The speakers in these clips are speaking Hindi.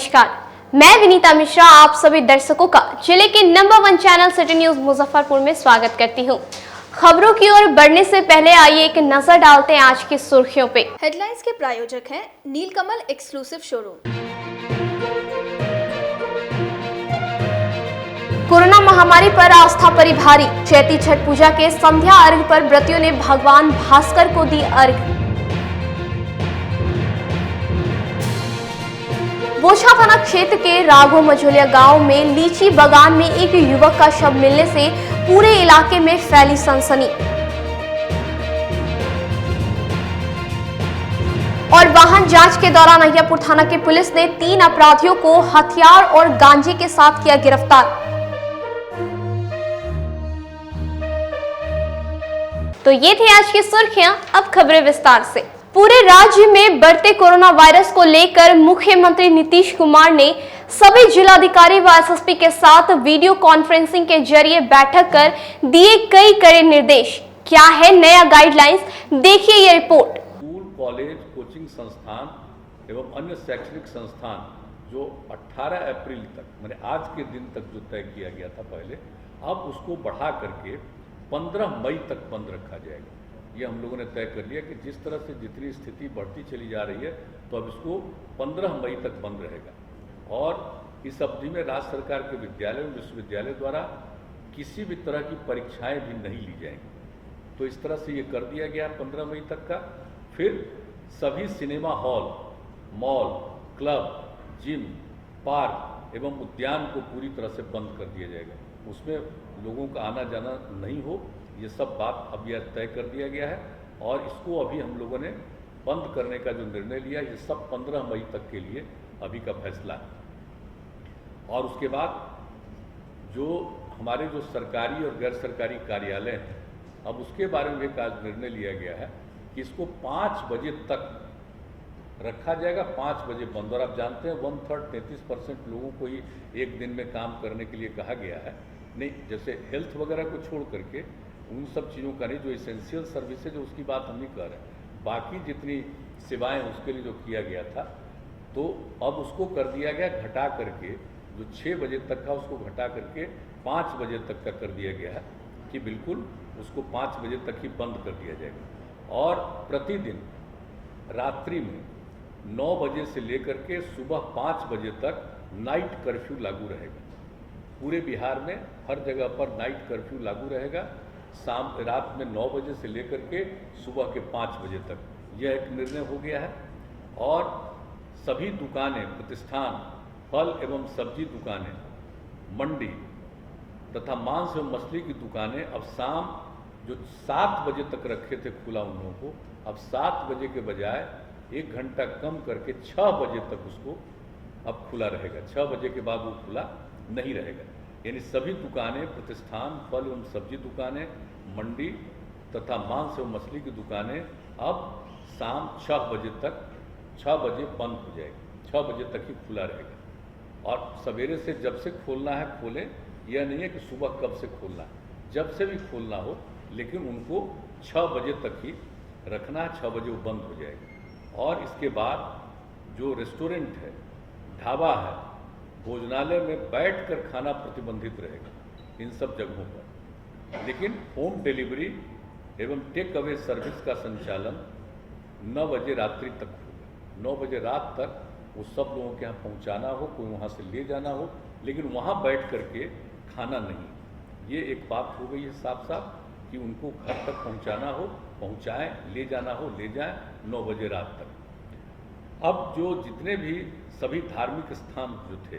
नमस्कार, मैं विनीता मिश्रा आप सभी दर्शकों का जिले के number 1 channel city news Muzaffarpur में स्वागत करती हूं। खबरों की ओर बढ़ने से पहले आइए एक नजर डालते हैं आज की सुर्खियों पे। हेडलाइंस के प्रायोजक हैं नीलकमल एक्सक्लूसिव शोरूम। कोरोना महामारी पर आस्था परी भारी, चैती छठ पूजा के संध्या अर्घ पर व्रतियों ने भगवान भास्कर को दी अर्घ। बोछा थाना क्षेत्र के राघो मझोलिया गांव में लीची बागान में एक युवक का शव मिलने से पूरे इलाके में फैली सनसनी। और वाहन जांच के दौरान अहियापुर थाना की पुलिस ने 3 अपराधियों को हथियार और गांजे के साथ किया गिरफ्तार। तो ये थी आज की सुर्खियां, अब खबरें विस्तार से। पूरे राज्य में बढ़ते कोरोना वायरस को लेकर मुख्यमंत्री नीतीश कुमार ने सभी जिलाधिकारी व एसएसपी के साथ वीडियो कॉन्फ्रेंसिंग के जरिए बैठक कर दिए कई कड़े निर्देश। क्या है नया गाइडलाइंस, देखिए ये रिपोर्ट। स्कूल, कॉलेज, कोचिंग संस्थान एवं अन्य शैक्षणिक संस्थान जो 18 अप्रैल तक माने आज के दिन तक जो तय किया गया था पहले, अब उसको बढ़ा करके 15 मई तक बंद रखा जाएगा। ये हम लोगों ने तय कर लिया कि जिस तरह से जितनी स्थिति बढ़ती चली जा रही है तो अब इसको 15 मई तक बंद रहेगा। और इस अवधि में राज्य सरकार के विद्यालय और विश्वविद्यालय द्वारा किसी भी तरह की परीक्षाएं भी नहीं ली जाएंगी। तो इस तरह से ये कर दिया गया 15 मई तक का। फिर सभी cinema hall, mall, club, gym, park एवं उद्यान को पूरी तरह से बंद कर दिया जाएगा। उसमें लोगों का आना जाना नहीं हो, ये सब बात अब यह तय कर दिया गया है। और इसको अभी हम लोगों ने बंद करने का जो निर्णय लिया, ये सब 15 मई तक के लिए अभी का फैसला है। और उसके बाद जो हमारे जो सरकारी और गैर सरकारी कार्यालय हैं, अब उसके बारे में एक आज निर्णय लिया गया है कि इसको 5 बजे तक रखा जाएगा, 5 बजे बंद। और आप जानते हैं 1/3 33% लोगों को ही एक दिन में काम करने के लिए कहा गया है। नहीं, जैसे हेल्थ वगैरह को छोड़ करके उन सब चीज़ों का नहीं, जो इसेंशियल सर्विसेज है उसकी बात हम नहीं कर रहे। बाकी जितनी सेवाएं उसके लिए जो किया गया था, तो अब उसको कर दिया गया घटा करके, जो 6 बजे तक का उसको घटा करके 5 बजे तक का कर दिया गया है कि बिल्कुल उसको 5 बजे तक ही बंद कर दिया जाएगा। और प्रतिदिन रात्रि में 9 बजे से लेकर के सुबह 5 बजे तक नाइट कर्फ्यू लागू रहेगा। पूरे बिहार में हर जगह पर नाइट कर्फ्यू लागू रहेगा, रात में 9 बजे से लेकर के सुबह के 5 बजे तक। यह एक निर्णय हो गया है। और सभी दुकानें, प्रतिष्ठान, फल एवं सब्जी दुकानें, मंडी तथा मांस एवं मछली की दुकानें अब शाम जो 7 बजे तक रखे थे खुला उन लोगों को, अब 7 बजे के बजाय 1 घंटा कम करके 6 बजे तक उसको अब खुला रहेगा। 6 बजे के बाद वो खुला नहीं रहेगा। यानी सभी दुकानें, प्रतिष्ठान, फल एवं सब्जी दुकानें, मंडी तथा मांस एवं मछली की दुकानें अब शाम 6 बजे तक 6 बजे बंद हो जाएगी। 6 बजे तक ही खुला रहेगा। और सवेरे से जब से खोलना है खोलें, यह नहीं है कि सुबह कब से खोलना है, जब से भी खोलना हो, लेकिन उनको 6 बजे तक ही रखना है। 6 बजे वो बंद हो जाएगा। और इसके बाद जो रेस्टोरेंट है, ढाबा है, भोजनालय में बैठकर खाना प्रतिबंधित रहेगा इन सब जगहों पर। लेकिन होम डिलीवरी एवं टेक अवे सर्विस का संचालन 9 बजे रात्रि तक होगा। 9 बजे रात तक वो सब लोगों के यहाँ पहुँचाना हो, कोई वहाँ से ले जाना हो, लेकिन वहाँ बैठ करके खाना नहीं। ये एक बात हो गई है साफ साफ कि उनको घर तक पहुँचाना हो पहुँचाएँ, ले जाना हो ले जाएँ 9 बजे रात तक। अब जो जितने भी सभी धार्मिक स्थान जो थे,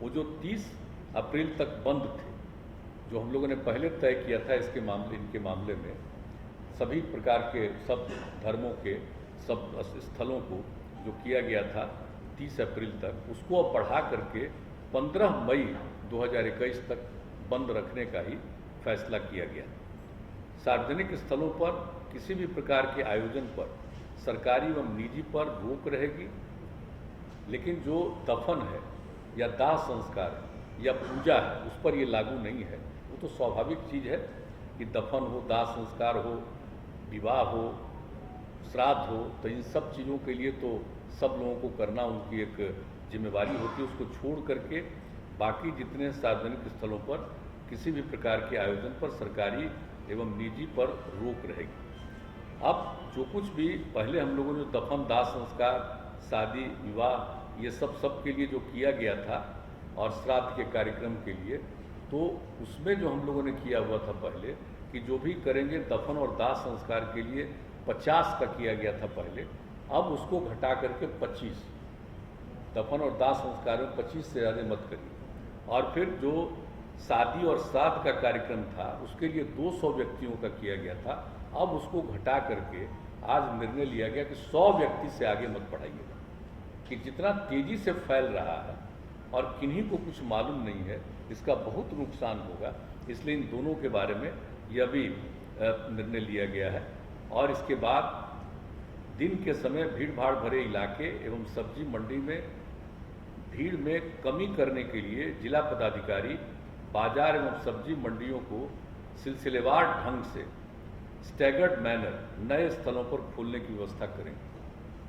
वो जो 30 अप्रैल तक बंद थे, जो हम लोगों ने पहले तय किया था इनके मामले में, सभी प्रकार के सब धर्मों के सब स्थलों को जो किया गया था 30 अप्रैल तक, उसको अब बढ़ा करके 15 मई 2021 तक बंद रखने का ही फैसला किया गया। सार्वजनिक स्थलों पर किसी भी प्रकार के आयोजन पर सरकारी एवं निजी पर रोक रहेगी, लेकिन जो दफन है या दाह संस्कार है या पूजा है उस पर ये लागू नहीं है। वो तो स्वाभाविक चीज़ है कि दफन हो, दाह संस्कार हो, विवाह हो, श्राद्ध हो, तो इन सब चीज़ों के लिए तो सब लोगों को करना उनकी एक जिम्मेवारी होती है उसको छोड़ करके बाकी जितने सार्वजनिक स्थलों पर किसी भी प्रकार के आयोजन पर सरकारी एवं निजी पर रोक रहेगी। अब जो कुछ भी पहले हम लोगों ने दफन दाह संस्कार, शादी, विवाह, ये सब के लिए जो किया गया था और श्राद्ध के कार्यक्रम के लिए, तो उसमें जो हम लोगों ने किया हुआ था पहले कि जो भी करेंगे दफन और दाह संस्कार के लिए 50 का किया गया था पहले, अब उसको घटा करके 25, दफन और दाह संस्कार में 25 से ज़्यादा मत करिए। और फिर जो शादी और श्राद्ध का कार्यक्रम था उसके लिए 200 व्यक्तियों का किया गया था, अब उसको घटा करके आज निर्णय लिया गया कि 100 व्यक्ति से आगे मत बढ़ाइएगा। कि जितना तेजी से फैल रहा है और किन्हीं को कुछ मालूम नहीं है, इसका बहुत नुकसान होगा, इसलिए इन दोनों के बारे में यह भी निर्णय लिया गया है। और इसके बाद दिन के समय भीड़ भाड़ भरे इलाके एवं सब्जी मंडी में भीड़ में कमी करने के लिए जिला पदाधिकारी बाजार एवं सब्जी मंडियों को सिलसिलेवार ढंग से स्टैगर्ड मैनर नए स्थलों पर खोलने की व्यवस्था करेंगे।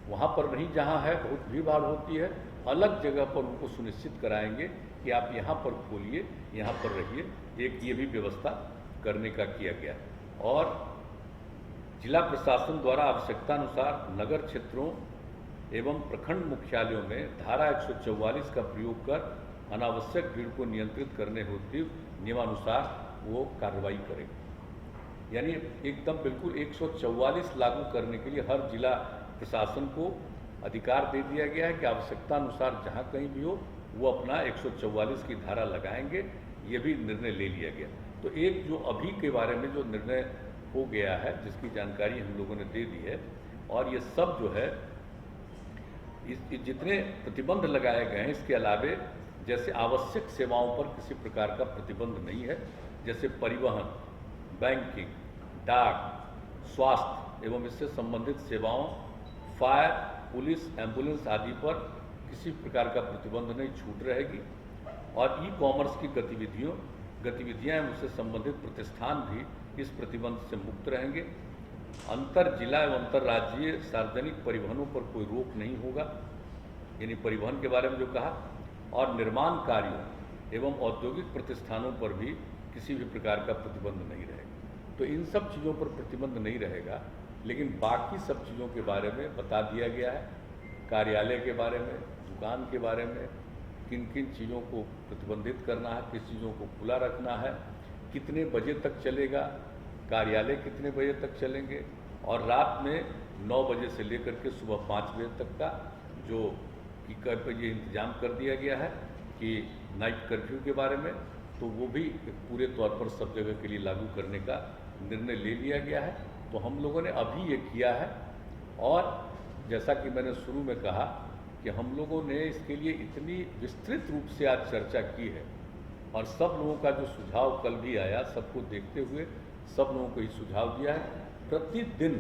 वहाँ पर नहीं जहाँ है बहुत भीड़ भाड़ होती है, अलग जगह पर उनको सुनिश्चित कराएंगे कि आप यहाँ पर खोलिए, यहाँ पर रहिए। एक ये भी व्यवस्था करने का किया गया। और जिला प्रशासन द्वारा आवश्यकतानुसार नगर क्षेत्रों एवं प्रखंड मुख्यालयों में धारा 144 का प्रयोग कर अनावश्यक भीड़ को नियंत्रित करने हेतु नियमानुसार वो कार्रवाई करेंगे। यानी एकदम बिल्कुल 144 लागू करने के लिए हर जिला प्रशासन को अधिकार दे दिया गया है कि आवश्यकतानुसार जहाँ कहीं भी हो वो अपना 144 की धारा लगाएंगे। ये भी निर्णय ले लिया गया। तो एक जो अभी के बारे में जो निर्णय हो गया है जिसकी जानकारी हम लोगों ने दे दी है, और ये सब जो है जितने प्रतिबंध लगाए गए हैं इसके अलावे जैसे आवश्यक सेवाओं पर किसी प्रकार का प्रतिबंध नहीं है, जैसे परिवहन, बैंकिंग, डाक, स्वास्थ्य एवं इससे संबंधित सेवाओं, फायर, पुलिस, एम्बुलेंस आदि पर किसी प्रकार का प्रतिबंध नहीं, छूट रहेगी। और ई कॉमर्स की गतिविधियां एवं उससे संबंधित प्रतिष्ठान भी इस प्रतिबंध से मुक्त रहेंगे। अंतर जिला एवं अंतर्राज्यीय सार्वजनिक परिवहनों पर कोई रोक नहीं होगा, यानी परिवहन के बारे में जो कहा, और निर्माण कार्यों एवं औद्योगिक प्रतिष्ठानों पर भी किसी भी प्रकार का प्रतिबंध नहीं रहेगा। तो इन सब चीज़ों पर प्रतिबंध नहीं रहेगा, लेकिन बाकी सब चीज़ों के बारे में बता दिया गया है। कार्यालय के बारे में, दुकान के बारे में, किन किन चीज़ों को प्रतिबंधित करना है, किस चीज़ों को खुला रखना है, कितने बजे तक चलेगा, कार्यालय कितने बजे तक चलेंगे, और रात में 9 बजे से लेकर के सुबह 5 बजे तक का जो कि ये इंतजाम कर दिया गया है कि नाइट कर्फ्यू के बारे में, तो वो भी पूरे तौर पर सब जगह के लिए लागू करने का निर्णय ले लिया गया है। तो हम लोगों ने अभी ये किया है। और जैसा कि मैंने शुरू में कहा कि हम लोगों ने इसके लिए इतनी विस्तृत रूप से आज चर्चा की है, और सब लोगों का जो सुझाव कल भी आया, सबको देखते हुए सब लोगों को ये सुझाव दिया है। प्रतिदिन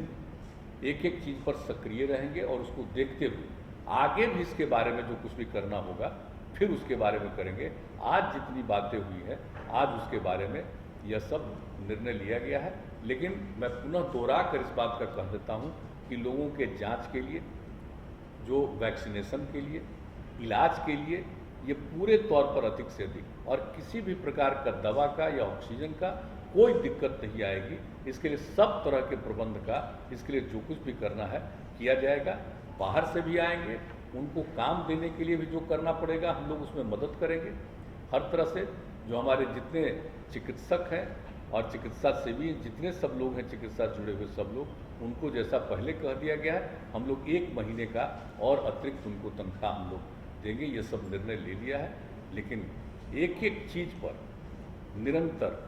एक एक चीज़ पर सक्रिय रहेंगे और उसको देखते हुए आगे भी इसके बारे में जो कुछ भी करना होगा फिर उसके बारे में करेंगे। आज जितनी बातें हुई हैं आज उसके बारे में यह सब निर्णय लिया गया है। लेकिन मैं पुनः दोहरा कर इस बात का कह देता हूँ कि लोगों के जांच के लिए, जो वैक्सीनेशन के लिए, इलाज के लिए ये पूरे तौर पर अधिक से अधिक, और किसी भी प्रकार का दवा का या ऑक्सीजन का कोई दिक्कत नहीं आएगी। इसके लिए सब तरह के प्रबंध का, इसके लिए जो कुछ भी करना है किया जाएगा। बाहर से भी आएंगे, उनको काम देने के लिए भी जो करना पड़ेगा हम लोग उसमें मदद करेंगे हर तरह से। जो हमारे जितने चिकित्सक हैं और चिकित्सा सेवी जितने सब लोग हैं, चिकित्सा जुड़े हुए सब लोग, उनको जैसा पहले कह दिया गया है, हम लोग 1 महीने का और अतिरिक्त उनको तनख्वाह हम लोग देंगे। ये सब निर्णय ले लिया है। लेकिन एक एक चीज़ पर निरंतर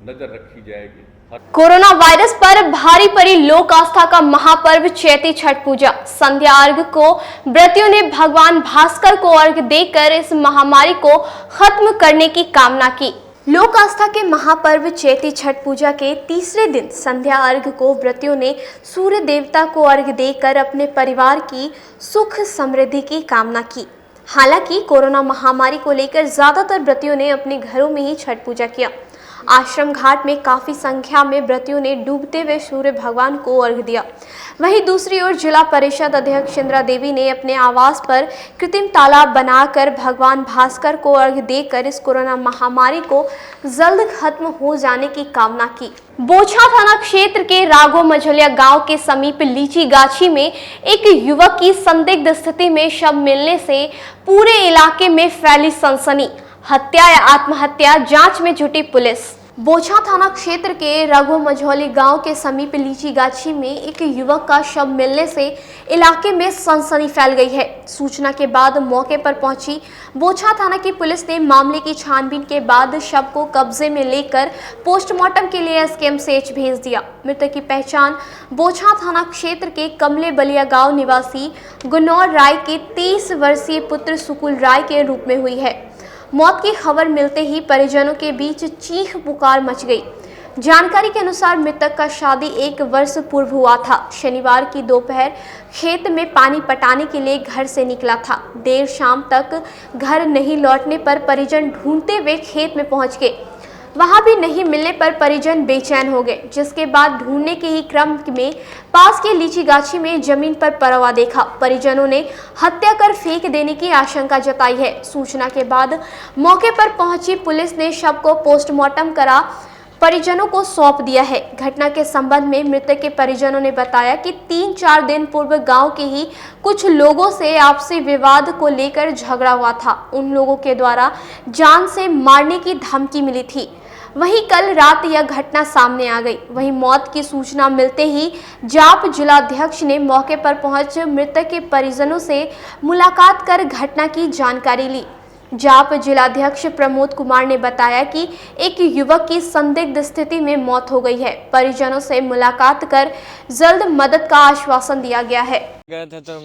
नजर रखी जाएगी। कोरोना वायरस पर भारी पड़ी लोक आस्था का महापर्व चैती छठ पूजा। संध्या अर्घ को व्रतियों ने भगवान भास्कर को अर्घ देकर इस महामारी को खत्म करने की कामना की। लोक आस्था के महापर्व चैती छठ पूजा के तीसरे दिन संध्या अर्घ को व्रतियों ने सूर्य देवता को अर्घ देकर अपने परिवार की सुख समृद्धि की कामना की। हालांकि कोरोना महामारी को लेकर ज्यादातर व्रतियों ने अपने घरों में ही छठ पूजा किया। आश्रम घाट में काफी संख्या में व्रतियों ने डूबते हुए सूर्य भगवान को अर्घ्य दिया। वहीं दूसरी ओर जिला परिषद अध्यक्ष इंदिरा देवी ने अपने आवास पर कृत्रिम तालाब बनाकर भगवान भास्कर को अर्घ्य देकर इस कोरोना महामारी को जल्द खत्म हो जाने की कामना की। बोछा थाना क्षेत्र के राघो मझोलिया गांव के समीप लीची गाछी में एक युवक की संदिग्ध स्थिति में शव मिलने से पूरे इलाके में फैली सनसनी। हत्या या आत्महत्या, जांच में जुटी पुलिस। बोछा थाना क्षेत्र के राघो मझौली गांव के समीप लीची गाछी में एक युवक का शव मिलने से इलाके में सनसनी फैल गई है। सूचना के बाद मौके पर पहुंची बोछा थाना की पुलिस ने मामले की छानबीन के बाद शव को कब्जे में लेकर पोस्टमार्टम के लिए एसकेएमसीएच भेज दिया। मृतक की पहचान बोछा थाना क्षेत्र के कमले बलिया गांव निवासी गुनौर राय के 30 वर्षीय पुत्र सुकुल राय के रूप में हुई है। मौत की खबर मिलते ही परिजनों के बीच चीख पुकार मच गई। जानकारी के अनुसार मृतक का शादी 1 वर्ष पूर्व हुआ था। शनिवार की दोपहर खेत में पानी पटाने के लिए घर से निकला था। देर शाम तक घर नहीं लौटने पर परिजन ढूंढते हुए खेत में पहुंच गए। वहां भी नहीं मिलने पर परिजन बेचैन हो गए, जिसके बाद ढूंढने के ही क्रम में पास के लीची गाछी में जमीन पर पड़ा हुआ देखा। परिजनों ने हत्या कर फेंक देने की आशंका जताई है। सूचना के बाद मौके पर पहुंची पुलिस ने शव को पोस्टमार्टम करा परिजनों को सौंप दिया है। घटना के संबंध में मृतक के परिजनों ने बताया कि 3-4 दिन पूर्व गांव के ही कुछ लोगों से आपसी विवाद को लेकर झगड़ा हुआ था। उन लोगों के द्वारा जान से मारने की धमकी मिली थी। वहीं कल रात यह घटना सामने आ गई। वहीं मौत की सूचना मिलते ही जाप जिलाध्यक्ष ने मौके पर पहुंच मृतक के परिजनों से मुलाकात कर घटना की जानकारी ली। जाप जिलाध्यक्ष प्रमोद कुमार ने बताया कि एक युवक की संदिग्ध स्थिति में मौत हो गई है। परिजनों से मुलाकात कर जल्द मदद का आश्वासन दिया गया है। गए थे तो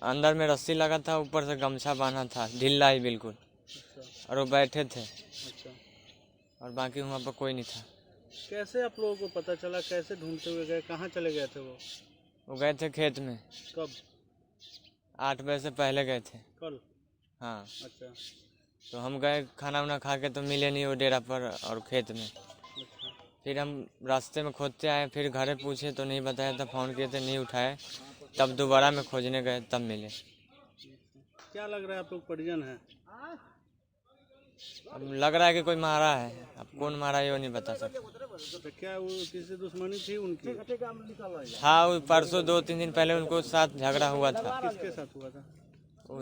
अंदर में रस्सी लगा था, ऊपर से गमछा बांधा था, ढीला ही बिल्कुल, और वो बैठे थे और बाकी वहाँ पर कोई नहीं था। कैसे आप लोगों को पता चला? कैसे ढूंढते हुए गए? कहाँ चले गए थे वो गए थे खेत में। कब? 8 बजे से पहले गए थे कल। हाँ। अच्छा। तो हम गए खाना वाना खा के, तो मिले नहीं वो डेरा पर और खेत में। अच्छा। फिर हम रास्ते में खोजते आए, फिर घरे पूछे तो नहीं बताया था, फ़ोन किए थे नहीं उठाए, तब दोबारा में खोजने गए तब मिले। क्या लग रहा है आप लोग परिजन हैं? अब लग रहा है कि कोई मारा है, अब कौन मारा है वो नहीं बता सकते। तो क्या वो किसी दुश्मनी थी उनकी? हाँ, वो परसों 2-3 दिन पहले उनको साथ झगड़ा हुआ था। किसके साथ हुआ था? वो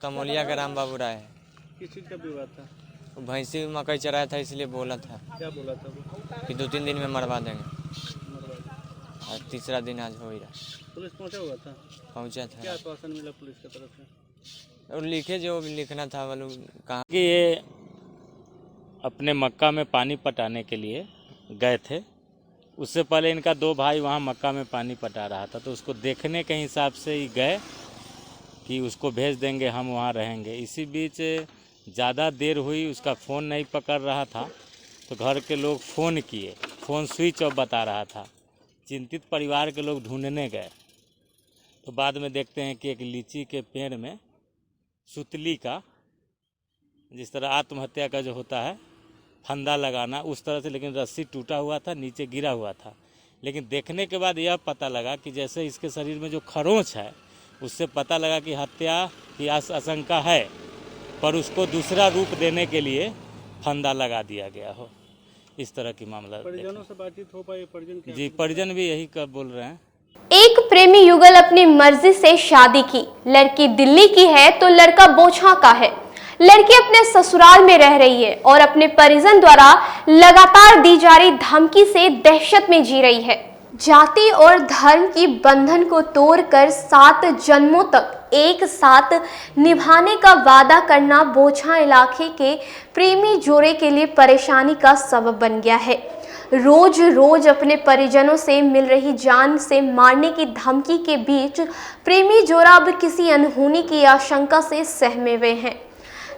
तमोलिया का राम बाबू राय है। किस चीज़ का विवाद था? वो भैंसी मकई चराया था, इसलिए बोला था क्या बोला था वो? कि 2-3 दिन में मरवा देंगे, मरवा। और तीसरा दिन आज हो ही रहा। पुलिस पहुंचा हुआ था? पहुंचा क्या था आश्वासन मिला पुलिस की तरफ से? और लिखे जो भी लिखना था वो लोग कहाँ। कि ये अपने मक्का में पानी पटाने के लिए गए थे। उससे पहले इनका 2 भाई वहाँ मक्का में पानी पटा रहा था, तो उसको देखने के हिसाब से ही गए कि उसको भेज देंगे, हम वहाँ रहेंगे। इसी बीच ज़्यादा देर हुई, उसका फ़ोन नहीं पकड़ रहा था, तो घर के लोग फ़ोन किए, फ़ोन स्विच ऑफ बता रहा था। चिंतित परिवार के लोग ढूंढने गए, तो बाद में देखते हैं कि एक लीची के पेड़ में सुतली का, जिस तरह आत्महत्या का जो होता है फंदा लगाना, उस तरह से, लेकिन रस्सी टूटा हुआ था, नीचे गिरा हुआ था। लेकिन देखने के बाद यह पता लगा कि जैसे इसके शरीर में जो खरोंच है, उससे पता लगा कि हत्या की आशंका है, पर उसको दूसरा रूप देने के लिए फंदा लगा दिया गया हो। इस तरह की मामला। परिजनों से बातचीत हो पाई? परिजन क्या? जी, परिजन भी यही कब बोल रहे हैं। एक प्रेमी युगल अपनी मर्जी से शादी की। लड़की दिल्ली की है तो लड़का बोछा का है। लड़की अपने ससुराल में रह रही है और अपने परिजन द्वारा लगातार दी जा रही धमकी से दहशत में जी रही है। जाति और धर्म की बंधन को तोड़कर 7 जन्मों तक एक साथ निभाने का वादा करना बोछा इलाके के प्रेमी जोड़े के लिए परेशानी का सबब बन गया है। रोज रोज अपने परिजनों से मिल रही जान से मारने की धमकी के बीच प्रेमी जोड़ा अब किसी अनहोनी की आशंका से सहमे हुए हैं।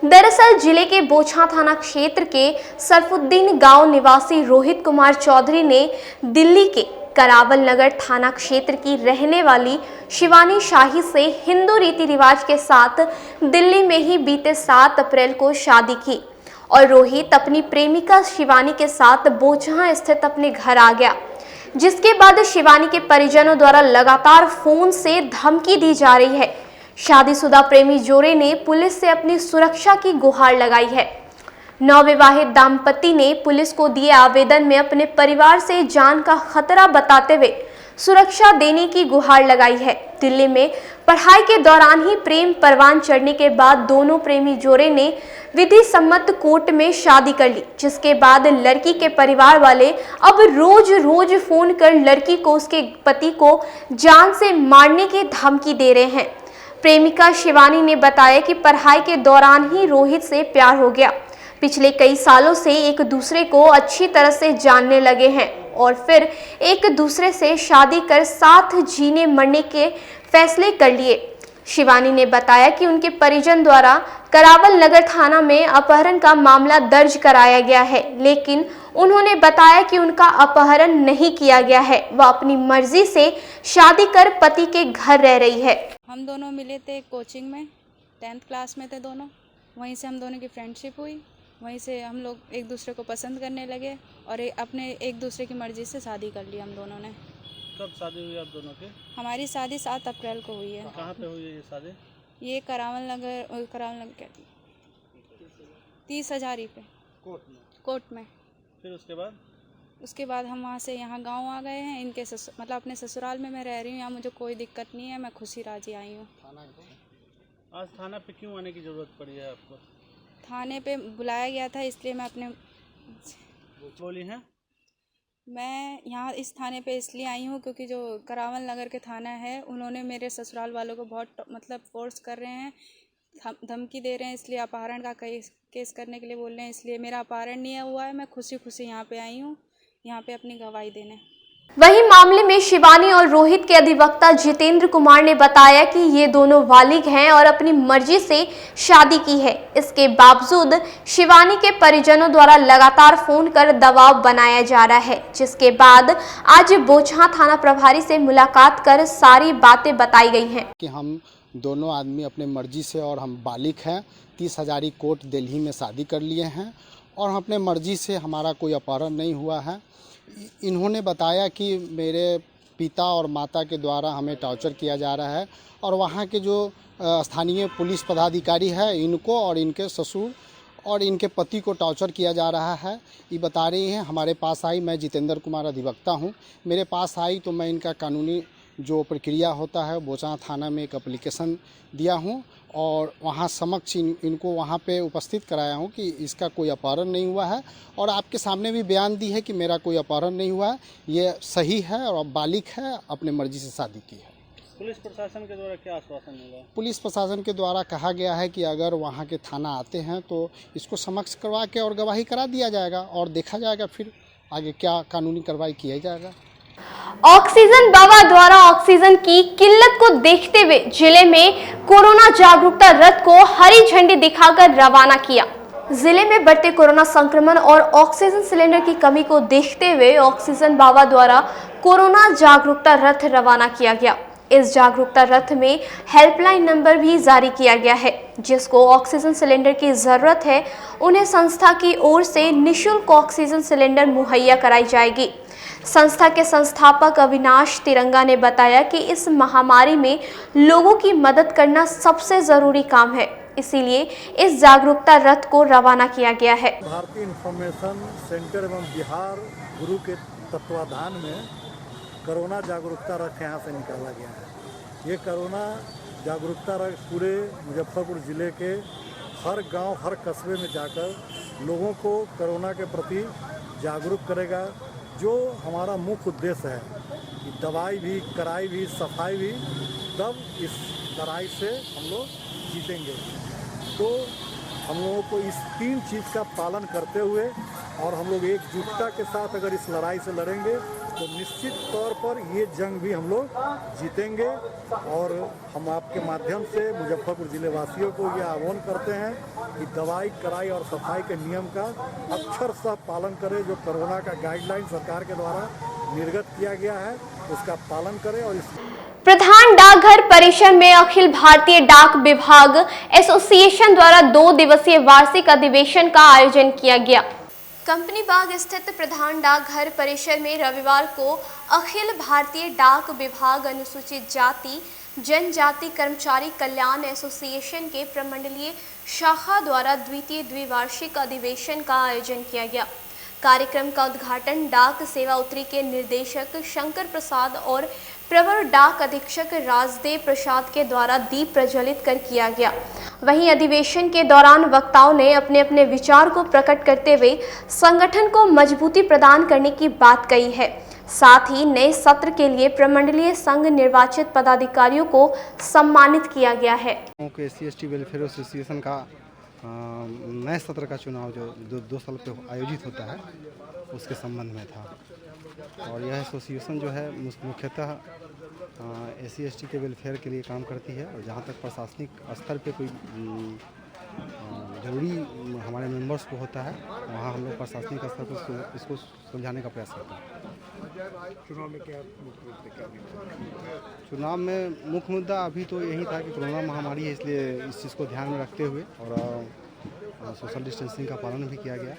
दरअसल जिले के बोछा थाना क्षेत्र के सरफुद्दीन गांव निवासी रोहित कुमार चौधरी ने दिल्ली के करावल नगर थाना क्षेत्र की रहने वाली शिवानी शाही से हिंदू रीति रिवाज के साथ दिल्ली में ही बीते 7 अप्रैल को शादी की और रोहित अपनी प्रेमिका शिवानी के साथ बोचहां स्थित अपने घर आ गया, जिसके बाद शिवानी के परिजनों द्वारा लगातार फोन से धमकी दी जा रही है। शादीशुदा प्रेमी जोड़े ने पुलिस से अपनी सुरक्षा की गुहार लगाई है। नवविवाहित दंपति ने पुलिस को दिए आवेदन में अपने परिवार से जान का खतरा बताते हुए सुरक्षा देने की गुहार लगाई है। दिल्ली में पढ़ाई के दौरान ही प्रेम परवान चढ़ने के बाद दोनों प्रेमी जोड़े ने विधि सम्मत कोर्ट में शादी कर ली, जिसके बाद लड़की के परिवार वाले अब रोज रोज फोन कर लड़की को उसके पति को जान से मारने की धमकी दे रहे हैं। प्रेमिका शिवानी ने बताया कि पढ़ाई के दौरान ही रोहित से प्यार हो गया। पिछले कई सालों से एक दूसरे को अच्छी तरह से जानने लगे हैं और फिर एक दूसरे से शादी कर साथ जीने मरने के फैसले कर लिए। शिवानी ने बताया कि उनके परिजन द्वारा करावल नगर थाना में अपहरण का मामला दर्ज कराया गया है, लेकिन उन्होंने बताया कि उनका अपहरण नहीं किया गया है। वह अपनी मर्जी से शादी कर पति के घर रह रही है। हम दोनों मिले थे कोचिंग में, 10th क्लास में थे दोनों। वहीं से हम दोनों की फ्रेंडशिप हुई, वहीं से हम लोग एक दूसरे को पसंद करने लगे और अपने एक दूसरे की मर्जी से शादी कर ली हम दोनों ने। कब शादी हुई आप दोनों की? हमारी शादी 7 अप्रैल को हुई है। कहाँ पे हुई है ये शादी? ये करावल नगर क्या 30 हजारी पे कोर्ट में। फिर उसके बाद हम वहाँ से यहाँ गांव आ गए हैं। इनके मतलब अपने ससुराल में मैं रह रही हूँ, यहाँ मुझे कोई दिक्कत नहीं है, मैं खुशी राजी आई हूँ। आज थाना पे क्यों आने की ज़रूरत पड़ी है आपको? थाने पे बुलाया गया था, इसलिए मैं अपने बोली हैं। मैं यहाँ इस थाने पे इसलिए आई हूँ क्योंकि जो करावल नगर के थाना है, उन्होंने मेरे ससुराल वालों को बहुत मतलब फोर्स कर रहे हैं, धमकी दे रहे हैं, इसलिए अपहरण का केस करने के लिए बोल रहे हैं। इसलिए मेरा अपहरण नहीं हुआ है, मैं खुशी खुशी यहाँ पे आई हूँ, यहाँ पे अपनी गवाही देने। वहीं मामले में शिवानी और रोहित के अधिवक्ता जितेंद्र कुमार ने बताया कि ये दोनों बालिग हैं और अपनी मर्जी से शादी की है। इसके बावजूद शिवानी के परिजनों द्वारा लगातार फोन कर दबाव बनाया जा रहा है, जिसके बाद आज बोचहां थाना प्रभारी से मुलाकात कर सारी बातें बताई गई हैं कि हम दोनों आदमी अपने मर्जी से और हम बालिग हैं, 30 हजारी कोर्ट दिल्ली में शादी कर लिए हैं और हम अपने मर्जी से, हमारा कोई अपहरण नहीं हुआ है। इन्होंने बताया कि मेरे पिता और माता के द्वारा हमें टॉर्चर किया जा रहा है और वहाँ के जो स्थानीय पुलिस पदाधिकारी है, इनको और इनके ससुर और इनके पति को टॉर्चर किया जा रहा है। ये बता रही हैं। हमारे पास आई, मैं जितेंद्र कुमार अधिवक्ता हूँ, मेरे पास आई तो मैं इनका कानूनी जो प्रक्रिया होता है बोचहां थाना में एक एप्लीकेशन दिया हूं और वहां समक्ष इनको वहां पे उपस्थित कराया हूं कि इसका कोई अपहरण नहीं हुआ है और आपके सामने भी बयान दी है कि मेरा कोई अपहरण नहीं हुआ है, ये सही है और बालिग है, अपने मर्जी से शादी की है। पुलिस प्रशासन के द्वारा क्या आश्वासन मिला? पुलिस प्रशासन के द्वारा कहा गया है कि अगर वहाँ के थाना आते हैं तो इसको समक्ष करवा के और गवाही करा दिया जाएगा और देखा जाएगा फिर आगे क्या कानूनी कार्रवाई किया जाएगा। ऑक्सीजन बाबा द्वारा ऑक्सीजन की किल्लत को देखते हुए जिले में कोरोना जागरूकता रथ को हरी झंडी दिखाकर रवाना किया। जिले में बढ़ते कोरोना संक्रमण और ऑक्सीजन सिलेंडर की कमी को देखते हुए ऑक्सीजन बाबा द्वारा कोरोना जागरूकता रथ रवाना किया गया। इस जागरूकता रथ में हेल्पलाइन नंबर भी जारी किया गया है। जिसको ऑक्सीजन सिलेंडर की जरूरत है, उन्हें संस्था की ओर से निःशुल्क ऑक्सीजन सिलेंडर मुहैया कराई जाएगी। संस्था के संस्थापक अविनाश तिरंगा ने बताया कि इस महामारी में लोगों की मदद करना सबसे जरूरी काम है, इसीलिए इस जागरूकता रथ को रवाना किया गया है। भारतीय इंफॉर्मेशन सेंटर एवं बिहार गुरु के तत्वाधान में कोरोना जागरूकता रथ यहाँ से निकाला गया है। ये कोरोना जागरूकता रथ पूरे मुजफ्फरपुर ज़िले के हर गांव, हर कस्बे में जाकर लोगों को कोरोना के प्रति जागरूक करेगा। जो हमारा मुख्य उद्देश्य है कि दवाई भी, कराई भी, सफाई भी, तब इस लड़ाई से हम लोग जीतेंगे। तो हम लोगों को इस 3 चीज़ का पालन करते हुए और हम लोग एकजुटता के साथ अगर इस लड़ाई से लड़ेंगे तो निश्चित तौर पर ये जंग भी हम लोग जीतेंगे। और हम आपके माध्यम से मुजफ्फरपुर ज़िले वासियों को ये आह्वान करते हैं कि दवाई, कराई और सफाई के नियम का अक्षरशः पालन करें। जो कोरोना का गाइडलाइन सरकार के द्वारा निर्गत किया गया है उसका पालन करें और इस प्रधान डाकघर परिसर में अखिल भारतीय डाक विभाग एसोसिएशन द्वारा 2 दिवसीय वार्षिक अधिवेशन का आयोजन किया गया। कंपनी बाग स्थित प्रधान डाकघर परिसर में रविवार को अखिल भारतीय डाक विभाग अनुसूचित जाति जनजाति कर्मचारी कल्याण एसोसिएशन के प्रमंडलीय शाखा द्वारा द्वितीय द्विवार्षिक अधिवेशन का आयोजन किया गया। कार्यक्रम का उद्घाटन डाक सेवा उत्तरी के निर्देशक शंकर प्रसाद और प्रवर डाक अधीक्षक राजदेव प्रसाद के द्वारा दीप प्रज्वलित कर किया गया। वहीं अधिवेशन के दौरान वक्ताओं ने अपने अपने विचार को प्रकट करते हुए संगठन को मजबूती प्रदान करने की बात कही है। साथ ही नए सत्र के लिए प्रमंडलीय संघ निर्वाचित पदाधिकारियों को सम्मानित किया गया है। SC/ST वेलफेयर एसोसिएशन का नए सत्र का चुनाव जो 2 साल पे आयोजित होता है उसके संबंध में था और यह एसोसिएशन जो है मुख्यतः SC/ST के वेलफेयर के लिए काम करती है और जहाँ तक प्रशासनिक स्तर पे कोई ज़रूरी हमारे मेंबर्स को होता है वहाँ हम लोग प्रशासनिक स्तर पर इसको सुलझाने का प्रयास करते हैं। चुनाव में चुनाव में मुख्य मुद्दा अभी तो यही था कि कोरोना महामारी है, इसलिए इस चीज़ को ध्यान में रखते हुए और सोशल डिस्टेंसिंग का पालन भी किया गया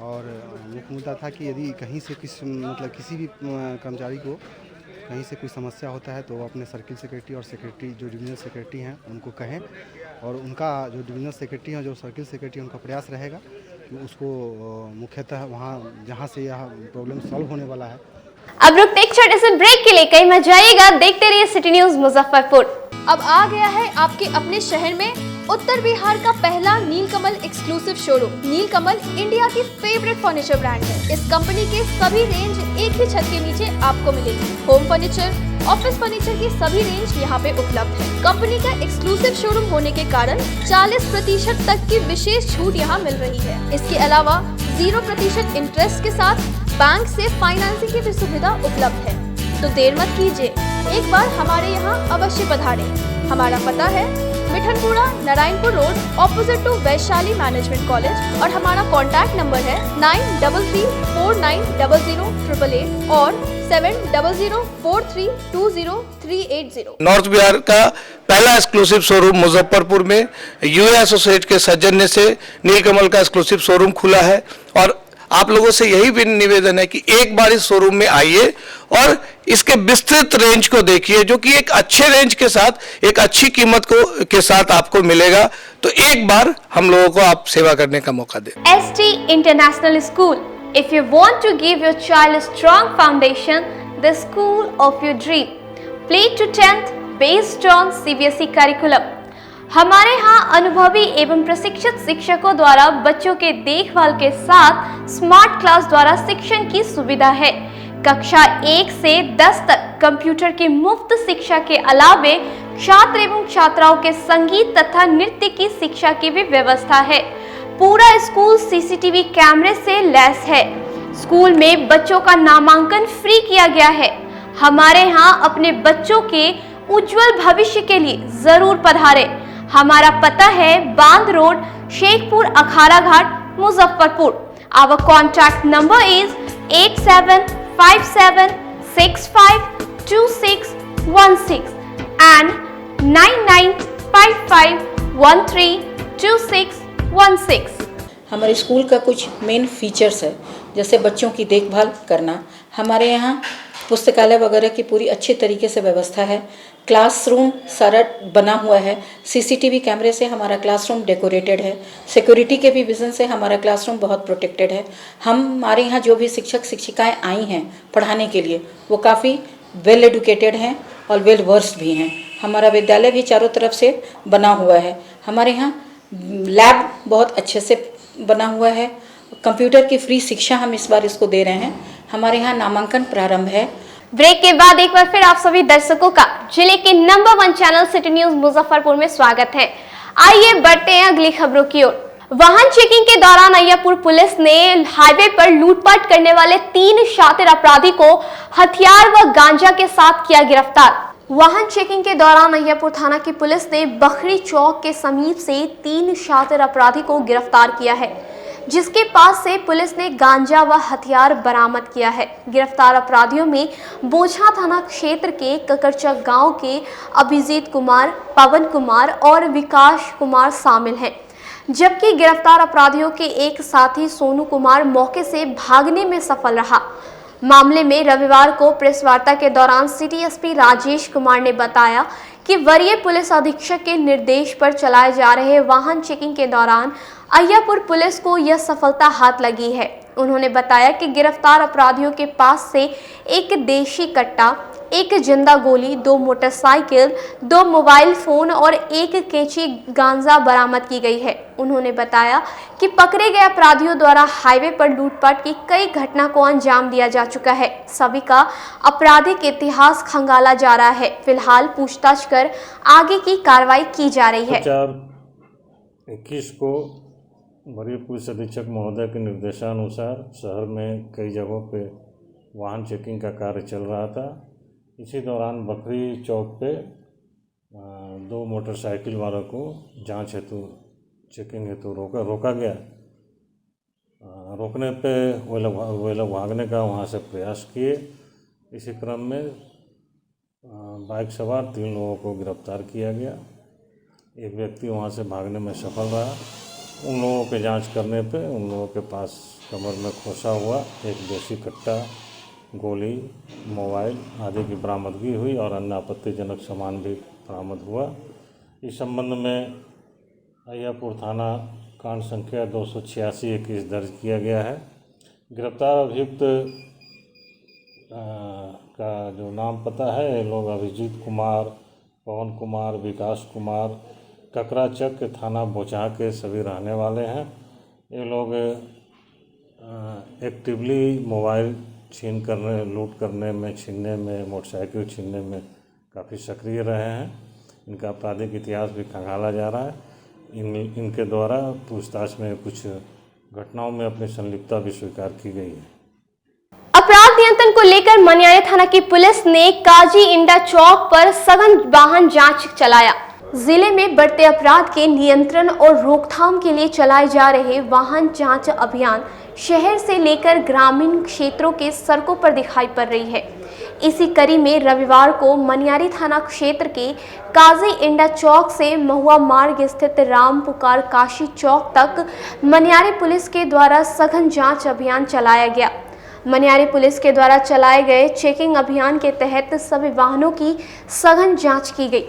और मुख्य मुद्दा था कि यदि कहीं से किसी भी कर्मचारी को कहीं से कोई समस्या होता है तो वो अपने सर्किल सेक्रेटरी और सेक्रेटरी जो डिवीजनल सेक्रेटरी हैं उनको कहें और उनका जो डिवीजनल सेक्रेटरी हैं जो सर्किल सेक्रेटरी उनका प्रयास रहेगा कि उसको मुख्यतः वहाँ जहाँ से यह प्रॉब्लम सॉल्व होने वाला है। अब रुकते एक छोटे से ब्रेक के लिए, कहीं मत जाइएगा, देखते रहिए सिटी न्यूज मुजफ्फरपुर। अब आ गया है आपके अपने शहर में उत्तर बिहार का पहला नीलकमल एक्सक्लूसिव शोरूम। नीलकमल इंडिया की फेवरेट फर्नीचर ब्रांड है। इस कंपनी के सभी रेंज एक ही छत के नीचे आपको मिलेगी। होम फर्नीचर, ऑफिस फर्नीचर की सभी रेंज यहाँ पे उपलब्ध है। कंपनी का एक्सक्लूसिव शोरूम होने के कारण 40% तक की विशेष छूट यहाँ मिल रही है। इसके अलावा 0% इंटरेस्ट के साथ बैंक से फाइनेंसिंग की भी सुविधा उपलब्ध है। तो देर मत कीजिए, एक बार हमारे यहाँ अवश्य पधारें। हमारा पता है Mithanpura, Narayanpur road, opposite to Vaishali management college और हमारा कॉन्टैक्ट नंबर है 9334900888 और 7004320380। नॉर्थ बिहार का पहला एक्सक्लूसिव शोरूम मुजफ्फरपुर में यूए एसोसिएट के सौजन्य से नीलकमल का एक्सक्लूसिव शोरूम खुला है और आप लोगों से यही भी निवेदन है कि एक बार इस शोरूम में आइए और इसके विस्तृत रेंज को देखिए जो कि एक अच्छे रेंज के साथ एक अच्छी कीमत के साथ आपको मिलेगा। तो एक बार हम लोगों को आप सेवा करने का मौका दें। ST International School. If you want to give your child a strong foundation, the school of your dream. Play to 10th based on CBSE curriculum. हमारे यहाँ अनुभवी एवं प्रशिक्षित शिक्षकों द्वारा बच्चों के देखभाल के साथ स्मार्ट क्लास द्वारा शिक्षण की सुविधा है। कक्षा 1 से 10 तक कंप्यूटर की मुफ्त शिक्षा के अलावे छात्र एवं छात्राओं के संगीत तथा नृत्य की शिक्षा की भी व्यवस्था है। पूरा स्कूल CCTV कैमरे से लैस है। स्कूल में बच्चों का नामांकन फ्री किया गया है। हमारे यहाँ अपने बच्चों के उज्जवल भविष्य के लिए जरूर पधारें। हमारा पता है बांध road, Shekhpur Akhara Ghat, Muzaffarpur. Our contact number is 8757652616 and 9955132616। हमारे स्कूल का कुछ मेन फीचर्स है, जैसे बच्चों की देखभाल करना। हमारे यहाँ पुस्तकालय वगैरह की पूरी अच्छे तरीके से व्यवस्था है। क्लासरूम सारा बना हुआ है। CCTV कैमरे से हमारा क्लासरूम डेकोरेटेड है। सिक्योरिटी के भी विजन से हमारा क्लासरूम बहुत प्रोटेक्टेड है। हमारे यहाँ जो भी शिक्षक शिक्षिकाएं आई हैं पढ़ाने के लिए वो काफ़ी वेल एडुकेटेड हैं और वेल वर्स्ड भी हैं। हमारा विद्यालय भी चारों तरफ से बना हुआ है। हमारे यहाँ लैब बहुत अच्छे से बना हुआ है। कंप्यूटर की फ्री शिक्षा हम इस बार इसको दे रहे हैं। हमारे यहाँ नामांकन प्रारंभ है। ब्रेक के बाद एक बार फिर आप सभी दर्शकों का जिले के number 1 channel city news Muzaffarpur में स्वागत है। आइए बढ़ते हैं अगली खबरों की ओर। वाहन चेकिंग के दौरान अय्यापुर पुलिस ने हाईवे पर लूटपाट करने वाले 3 शातिर अपराधी को हथियार व गांजा के साथ किया गिरफ्तार। वाहन चेकिंग के दौरान अय्यापुर थाना की पुलिस ने बखरी चौक के समीप से 3 शातिर अपराधी को गिरफ्तार किया है। जिसके पास से पुलिस ने गांजा व हथियार बरामद किया है। गिरफ्तार अपराधियों में बोझा थाना क्षेत्र के ककरचक गांव के अभिजीत कुमार, पवन कुमार और विकास कुमार शामिल हैं, जबकि गिरफ्तार अपराधियों के एक साथी सोनू कुमार मौके से भागने में सफल रहा। मामले में रविवार को प्रेस वार्ता के दौरान सिटी एसपी राजेश कुमार ने बताया कि वरीय पुलिस अधीक्षक के निर्देश पर चलाए जा रहे वाहन चेकिंग के दौरान अय्यापुर पुलिस को यह सफलता हाथ लगी है। उन्होंने बताया कि गिरफ्तार अपराधियों के पास से एक देशी कट्टा, एक जिंदा गोली, 2 मोटरसाइकिल, 2 मोबाइल फोन और 1 कैंची गांजा बरामद की गई है। उन्होंने बताया कि पकड़े गए अपराधियों द्वारा हाईवे पर लूटपाट की कई घटना को अंजाम दिया जा चुका है। सभी का आपराधिक इतिहास खंगाला जा रहा है। फिलहाल पूछताछ कर आगे की कार्रवाई की जा रही है। 21 को वरीय पुलिस अधीक्षक महोदय के निर्देशानुसार शहर में कई जगहों पे वाहन चेकिंग का कार्य चल रहा था। इसी दौरान बकरी चौक पे 2 मोटरसाइकिल वालों को जांच हेतु चेकिंग हेतु रोका गया। रोकने पे वो लोग भागने का वहाँ से प्रयास किए। इसी क्रम में बाइक सवार 3 लोगों को गिरफ्तार किया गया। एक व्यक्ति वहाँ से भागने में सफल रहा। उन लोगों के जांच करने पे उन लोगों के पास कमर में खोसा हुआ एक देसी कट्टा, गोली, मोबाइल आदि की बरामदगी हुई और अन्य आपत्तिजनक सामान भी बरामद हुआ। इस संबंध में अय्यापुर थाना कांड संख्या 286-21 दर्ज किया गया है। गिरफ्तार अभियुक्त का जो नाम पता है, ये लोग अभिजीत कुमार, पवन कुमार, विकास कुमार ककराचक के थाना बोचहा के सभी रहने वाले हैं। ये लोग एक्टिवली मोबाइल लूट करने में, छीनने में, मोटरसाइकिल छीनने में काफ़ी सक्रिय रहे हैं। इनका आपराधिक इतिहास भी खंगाला जा रहा है। इनके द्वारा पूछताछ में कुछ घटनाओं में अपनी संलिप्तता भी स्वीकार की गई है। अपराध नियंत्रण को लेकर मनियारी थाना की पुलिस ने काजी इंडा चौक पर सघन वाहन जांच चलाया। जिले में बढ़ते अपराध के नियंत्रण और रोकथाम के लिए चलाए जा रहे वाहन जांच अभियान शहर से लेकर ग्रामीण क्षेत्रों के सड़कों पर दिखाई पड़ रही है। इसी कड़ी में रविवार को मनियारी थाना क्षेत्र के काजी इंडा चौक से महुआ मार्ग स्थित राम पुकार काशी चौक तक मनियारी पुलिस के द्वारा सघन जांच अभियान चलाया गया। मनियारी पुलिस के द्वारा चलाए गए चेकिंग अभियान के तहत सभी वाहनों की सघन जांच की गई।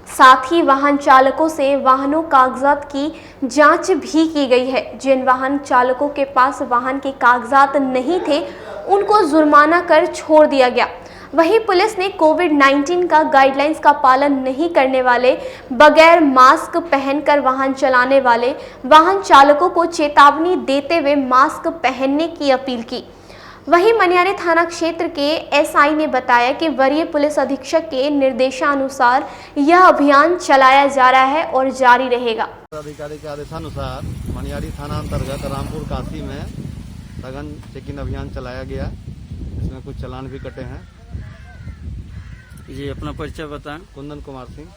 साथ ही वाहन चालकों से वाहनों कागजात की जांच भी की गई है। जिन वाहन चालकों के पास वाहन के कागजात नहीं थे, उनको जुर्माना कर छोड़ दिया गया। वहीं पुलिस ने कोविड-19 का गाइडलाइंस का पालन नहीं करने वाले, बगैर मास्क पहनकर वाहन चलाने वाले वाहन चालकों को चेतावनी देते हुए मास्क पहनने की अपील की। वहीं मनियारी थाना क्षेत्र के एसआई ने बताया कि वरीय पुलिस अधीक्षक के निर्देशानुसार यह अभियान चलाया जा रहा है और जारी रहेगा। अधिकारी के आदेशानुसार मनियारी थाना अंतर्गत रामपुर काशी में सघन चेकिंग अभियान चलाया गया। इसमें कुछ चालान भी कटे हैं। जी अपना परिचय बताएं। कुंदन कुमार सिंह,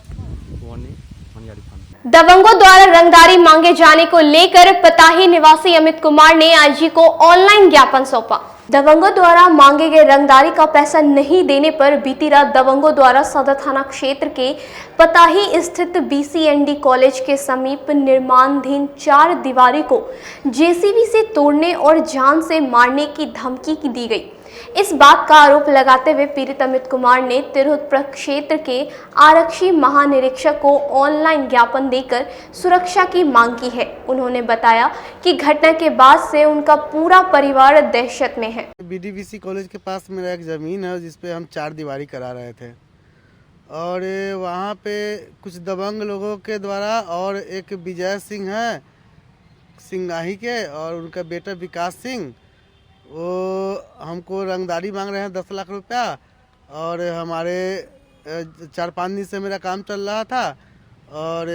मनियारी थाना। दबंगों द्वारा रंगदारी मांगे जाने को लेकर पताही निवासी अमित कुमार ने आईजी को ऑनलाइन ज्ञापन सौंपा। दबंगों द्वारा मांगे गए रंगदारी का पैसा नहीं देने पर बीती रात दबंगों द्वारा सदर थाना क्षेत्र के पताही स्थित बीसीएनडी कॉलेज के समीप निर्माणाधीन 4 दीवारी को जेसीबी से तोड़ने और जान से मारने की धमकी दी गई। इस बात का आरोप लगाते हुए पीड़ित अमित कुमार ने तिरहुत प्रक्षेत्र के आरक्षी महानिरीक्षक को ऑनलाइन ज्ञापन देकर सुरक्षा की मांग की है। उन्होंने बताया कि घटना के बाद से उनका पूरा परिवार दहशत में है। बीडीबीसी कॉलेज के पास मेरा एक ज़मीन है जिसपे हम 4 दीवारी करा रहे थे और वहाँ पे कुछ दबंग लोगों के द्वारा और एक विजय सिंह है सिंगाही के और उनका बेटा विकास सिंह, वो हमको रंगदारी मांग रहे हैं 10 लाख रुपया। और हमारे 4-5 दिन से मेरा काम चल रहा था और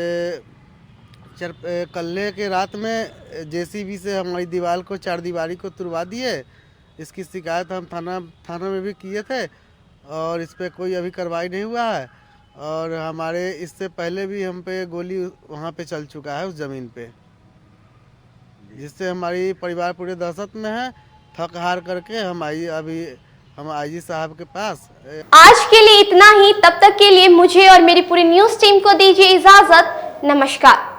कल्ले के रात में जेसीबी से हमारी दीवार को 4 दीवारी को तुड़वा दिए। इसकी शिकायत हम थाना में भी किए थे और इस पर कोई अभी कार्रवाई नहीं हुआ है। और हमारे इससे पहले भी हम पे गोली वहाँ पे चल चुका है उस ज़मीन पे। जिससे हमारी परिवार पूरे दहशत में है। थक हार करके हम आईजी साहब के पास। आज के लिए इतना ही। तब तक के लिए मुझे और मेरी पूरी न्यूज टीम को दीजिए इजाजत। नमस्कार।